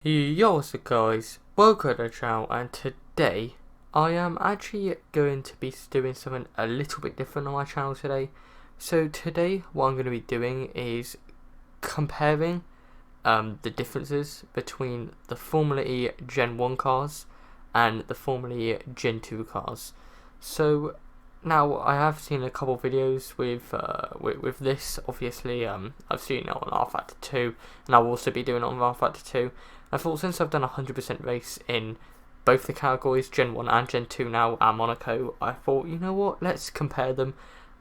Yo, what's up guys, welcome to the channel, and today I am actually going to be doing something a little bit different on my channel today. So today what I'm going to be doing is comparing the differences between the Formula E Gen 1 cars and the Formula E Gen 2 cars. So now I have seen a couple of videos with this. Obviously I've seen it on Rfactor 2, and I'll also be doing it on Rfactor 2. I thought since I've done a 100% race in both the categories, Gen 1 and Gen 2 now at Monaco, I thought, you know what, let's compare them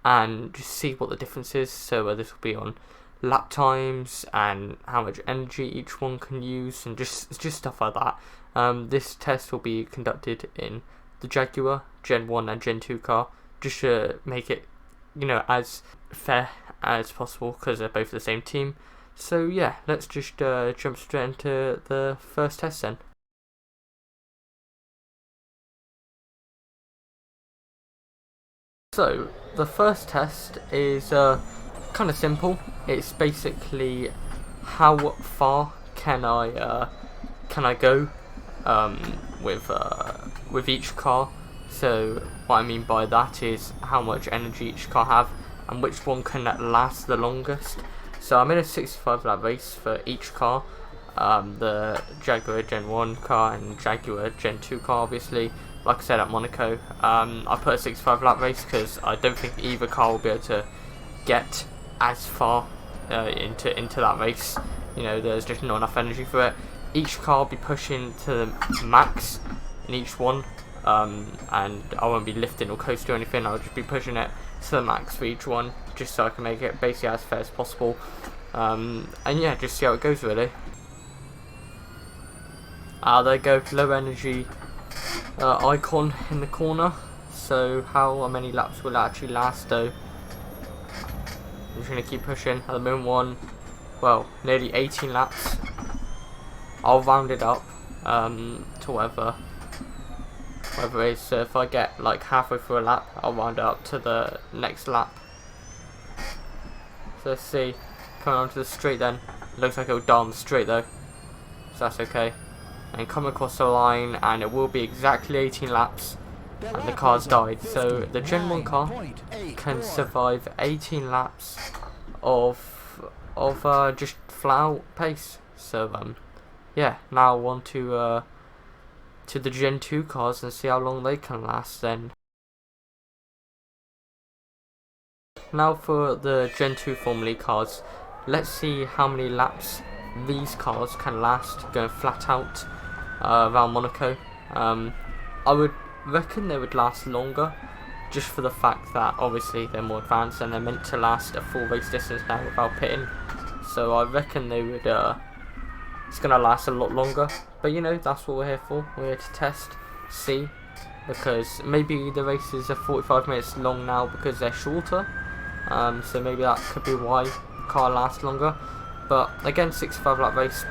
and just see what the difference is. So this will be on lap times and how much energy each one can use, and just stuff like that. This test will be conducted in the Jaguar Gen 1 and Gen 2 car, just to make it, you know, as fair as possible because they're both the same team. So yeah, let's just jump straight into the first test then. So the first test is kind of simple. It's basically how far can I go with each car. So what I mean by that is how much energy each car have and which one can last the longest. So I'm in a 65 lap race for each car, the Jaguar Gen 1 car and Jaguar Gen 2 car, obviously. Like I said, at Monaco, I put a 65 lap race because I don't think either car will be able to get as far into that race. You know, there's just not enough energy for it. Each car will be pushing to the max in each one, and I won't be lifting or coasting or anything. I'll just be pushing it to the max for each one, just so I can make it basically as fair as possible. And yeah, just see how it goes really. There you go, low energy icon in the corner. So how many laps will it actually last though? I'm just going to keep pushing. At the moment, nearly 18 laps. I'll round it up to whatever it is. So if I get like halfway through a lap, I'll round it up to the next lap. So let's see, coming onto the straight then. It looks like it'll die on the straight though, so that's okay. And come across the line, and it will be exactly 18 laps, and the car's died. So the Gen 1 car can survive 18 laps of just flat out pace. So yeah, now on to the Gen 2 cars and see how long they can last then. Now for the Gen 2 Formula E cars, let's see how many laps these cars can last going flat out around Monaco. I would reckon they would last longer, just for the fact that obviously they're more advanced and they're meant to last a full race distance now without pitting. So I reckon they would, it's going to last a lot longer. But you know, that's what we're here for. We're here to test, see, because maybe the races are 45 minutes long now because they're shorter. So maybe that could be why the car lasts longer. But again, 65 lap race,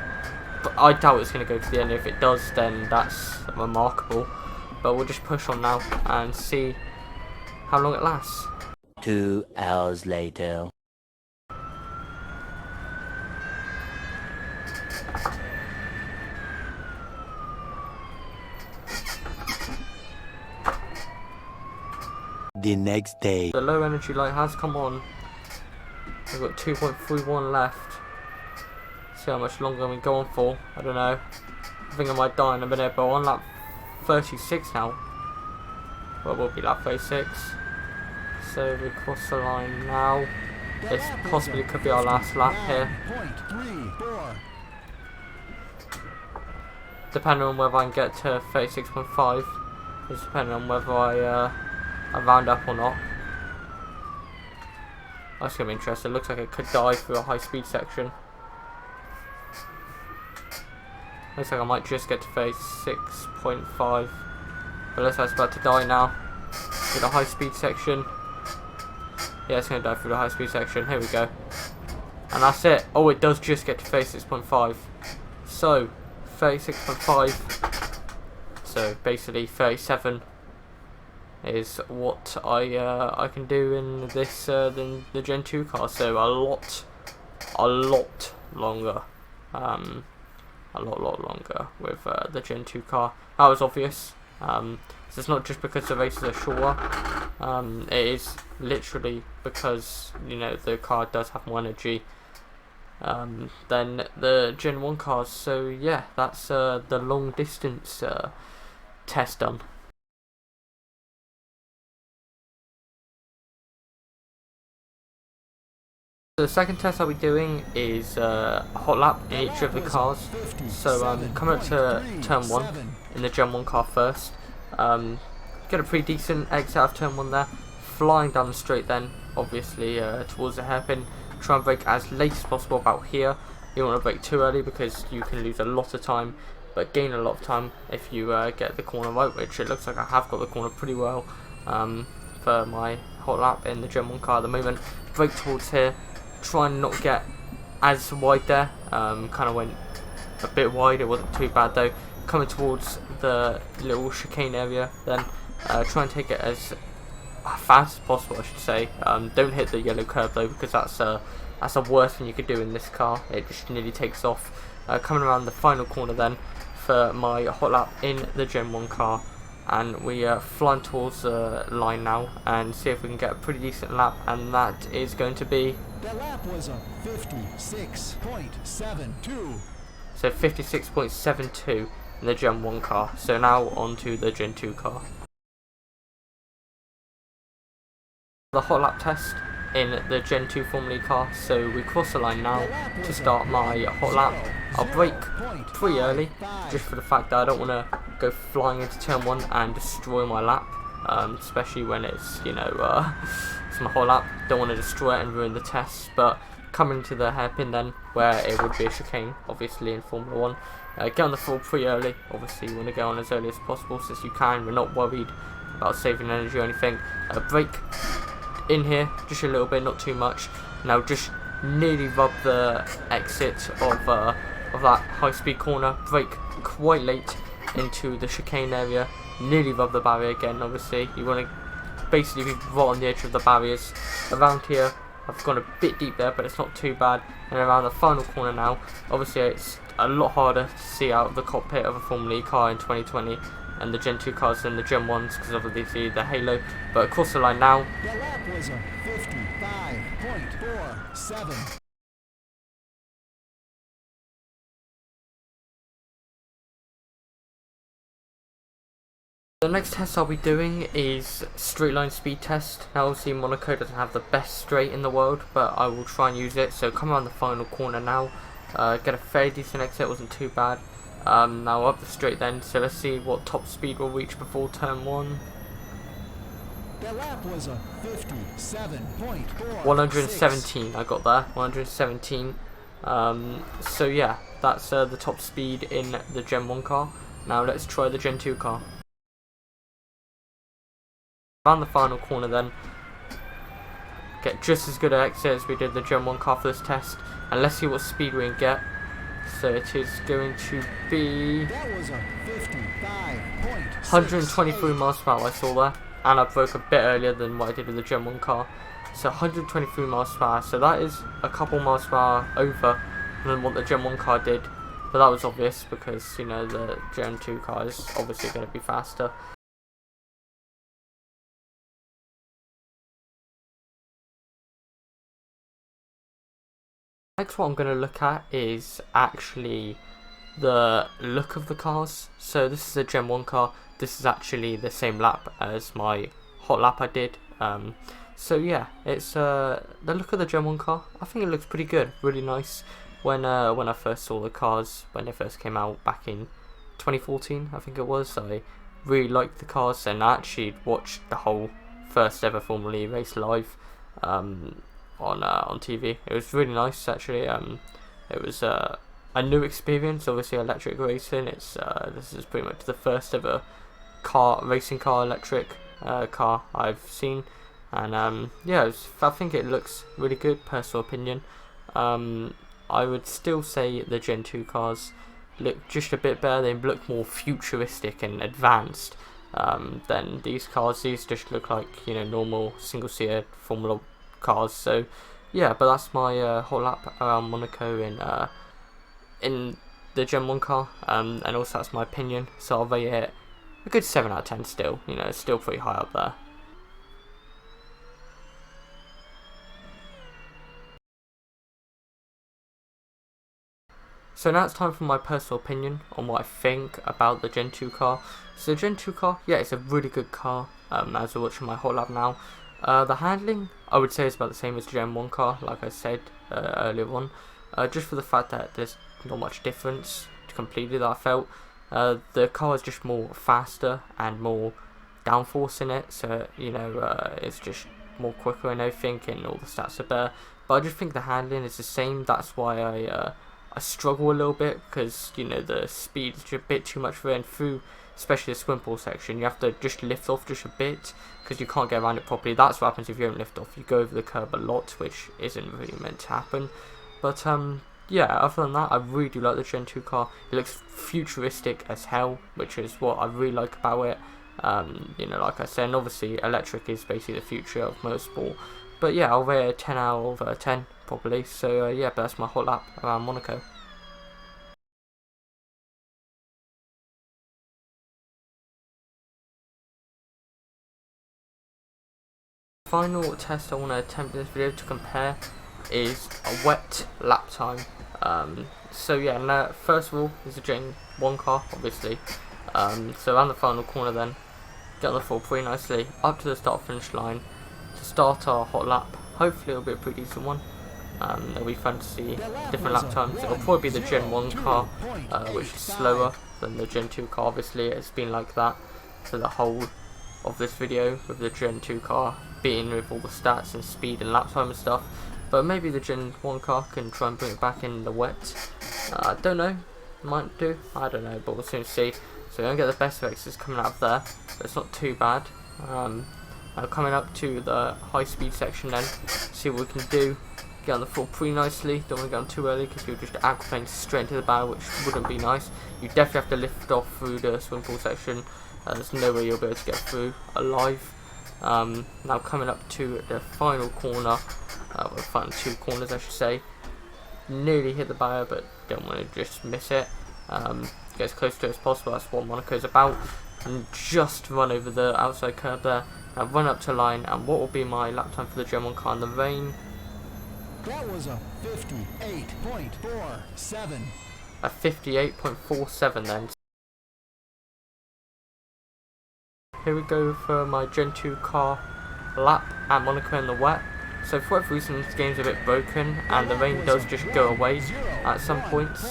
but I doubt it's going to go to the end. If it does, then that's remarkable. But we'll just push on now and see how long it lasts. 2 hours later. The next day. The low energy light has come on. We've got 2.31 left. See how much longer we go on for. I don't know. I think I might die in a minute, but on lap 36 now. Well, we'll be lap 36. So we cross the line now. This possibly could be our last lap here. Depending on whether I can get to 36.5. It's depending on whether I round up or not. That's going to be interesting. It looks like it could die through a high speed section. Looks like I might just get to 36.5. But looks like it's about to die now. Through the high speed section. Yeah, it's going to die through the high speed section. Here we go. And that's it. Oh, it does just get to 36.5. So, 36.5. So, basically 37 is what I can do in this than the Gen 2 car. So a lot longer. a lot longer with the Gen 2 car. That was obvious. So it's not just because the races are shorter. It is literally because, you know, the car does have more energy than the Gen 1 cars. So yeah, that's the long distance test done. So the second test I'll be doing is a hot lap in each of the cars. So coming up to turn 1 in the Gen 1 car first. Get a pretty decent exit out of turn 1 there. Flying down the straight then, obviously towards the hairpin. Try and brake as late as possible about here. You don't want to brake too early because you can lose a lot of time, but gain a lot of time if you get the corner right, which it looks like I have got the corner pretty well for my hot lap in the Gen 1 car at the moment. Brake towards here. Try and not get as wide there. Kind of went a bit wide, it wasn't too bad though. Coming towards the little chicane area then, try and take it as fast as possible, I should say. Don't hit the yellow curb though, because that's the worst thing you could do in this car. It just nearly takes off. Coming around the final corner then for my hot lap in the Gen 1 car, and we are flying towards the line now and see if we can get a pretty decent lap, and that is going to be... The lap was a 56.72. So 56.72 in the Gen 1 car. So now on to the Gen 2 car. The hot lap test in the Gen 2 Formula E car. So we cross the line now to start my hot lap. I'll brake pretty early, just for the fact that I don't want to go flying into turn 1 and destroy my lap, especially when it's, you know, it's my hot lap. Don't want to destroy it and ruin the test. But coming to the hairpin then, where it would be a chicane, obviously in Formula 1, get on the floor pretty early. Obviously you want to go on as early as possible since you can. We're not worried about saving energy or anything. Brake in here just a little bit, not too much. Now just nearly rub the exit of that high speed corner. Brake quite late into the chicane area, nearly rub the barrier again. Obviously you want to basically be right on the edge of the barriers. Around here I've gone a bit deep there, but it's not too bad. And around the final corner now, obviously it's a lot harder to see out of the cockpit of a Formula E car in 2020 and the Gen 2 cars than the Gen 1s because of obviously the halo. But across the line now. The lap was a 55.47. The next test I'll be doing is straight line speed test. Now obviously Monaco doesn't have the best straight in the world, but I will try and use it. So come around the final corner now, get a fairly decent exit, wasn't too bad. Now up the straight then, so let's see what top speed we'll reach before turn 1. The lap was a 57.4. 117 I got there, 117. So yeah, that's the top speed in the Gen 1 car. Now let's try the Gen 2 car. Around the final corner then, get just as good an exit as we did the Gen 1 car for this test, and let's see what speed we can get. So it is going to be 123 miles per hour I saw there, and I broke a bit earlier than what I did with the Gen 1 car. So 123 miles per hour, so that is a couple miles per hour over than what the Gen 1 car did, but that was obvious because, you know, the Gen 2 car is obviously going to be faster. Next, what I'm going to look at is actually the look of the cars. So this is a Gen 1 car. This is actually the same lap as my hot lap I did. So yeah, it's the look of the Gen 1 car. I think it looks pretty good, really nice. When I first saw the cars, when they first came out back in 2014, I think it was, I really liked the cars, and I actually watched the whole first ever Formula E race live. On TV. It was really nice actually. It was a new experience. Obviously, electric racing. This is pretty much the first ever racing car electric car I've seen, and yeah, I think it looks really good. Personal opinion. I would still say the Gen 2 cars look just a bit better. They look more futuristic and advanced than these cars. These just look like, you know, normal single-seater Formula cars. So yeah, but that's my hot lap around Monaco in the Gen 1 car, and also that's my opinion, so I'll rate it a good 7 out of 10 still, you know, it's still pretty high up there. So now it's time for my personal opinion on what I think about the Gen 2 car. So the Gen 2 car, yeah, it's a really good car, as we're watching my hot lap now. The handling, I would say, is about the same as the Gen 1 car, like I said earlier on. Just for the fact that there's not much difference completely that I felt. The car is just more faster and more downforce in it, so, you know, it's just more quicker and everything, and all the stats are better. But I just think the handling is the same. That's why I struggle a little bit, because, you know, the speed is just a bit too much for it, and through especially the swim pool section you have to just lift off just a bit because you can't get around it properly. That's what happens if you don't lift off. You go over the curb a lot, which isn't really meant to happen. But yeah, other than that, I really do like the Gen 2 car. It looks futuristic as hell, which is what I really like about it. You know, like I said, and obviously electric is basically the future of motorsport. But yeah, I'll rate it a 10 out of 10 probably. So yeah, but that's my hot lap around Monaco. Final test I want to attempt in this video to compare is a wet lap time. So yeah, first of all, there's a Gen 1 car, obviously. So around the final corner then, get on the floor pretty nicely, up to the start finish line, to start our hot lap. Hopefully it'll be a pretty decent one. It'll be fun to see different lap times. It'll probably be the Gen 1 car, which is slower than the Gen 2 car, obviously. It's been like that for the whole of this video, with the Gen 2 car beating with all the stats and speed and lap time and stuff. But maybe the Gen 1 car can try and bring it back in the wet. I don't know, might do, I don't know, but we'll soon see. So we're going to get the best effects coming out of there, but it's not too bad. Coming up to the high speed section then, see what we can do. Get on the floor pretty nicely, don't want to get on too early because you're just aquaplaning straight into the barrel, which wouldn't be nice. You definitely have to lift off through the swim pool section. There's no way you'll be able to get through alive. Now coming up to the final corner, well, final two corners I should say. Nearly hit the barrier, but don't want to just miss it. Get as close to it as possible, that's what Monaco's about. And just run over the outside curb there. Now run up to line, and what will be my lap time for the Gen 1 car in the rain? That was a 58.47. A 58.47 then. Here we go for my Gen 2 car lap at Monaco in the wet. So for whatever reason this game's a bit broken and the rain does just go away at some points.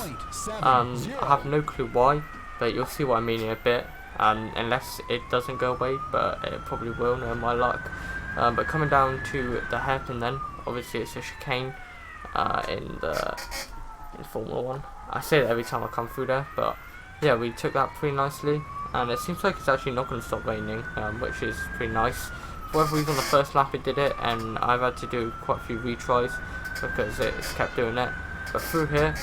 I have no clue why, but you'll see what I mean in a bit. Unless it doesn't go away, but it probably will, no my luck. But coming down to the hairpin then, obviously it's a chicane in Formula 1. I say that every time I come through there, but yeah, we took that pretty nicely. And it seems like it's actually not going to stop raining, which is pretty nice. For whatever reason, on the first lap it did it, and I've had to do quite a few retries because it's kept doing it. But through here,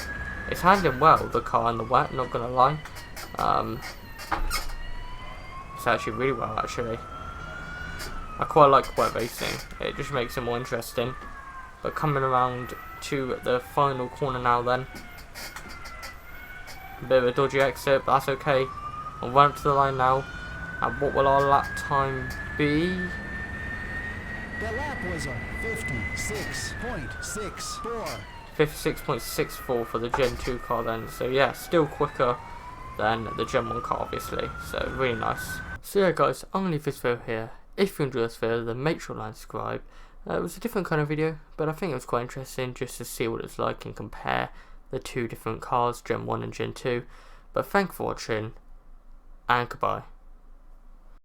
it's handling well, the car in the wet, not going to lie. It's actually really well, actually. I quite like wet racing, it just makes it more interesting. But coming around to the final corner now then. A bit of a dodgy exit, but that's okay. I'll run up to the line now, and what will our lap time be? The lap was a 56.64. 56.64 for the Gen 2 car then, so yeah, still quicker than the Gen 1 car obviously, so really nice. So yeah guys, I'm going to leave this video here. If you enjoyed this video, then make sure to like and subscribe. It was a different kind of video, but I think it was quite interesting just to see what it's like and compare the two different cars, Gen 1 and Gen 2. But thanks for watching, and goodbye.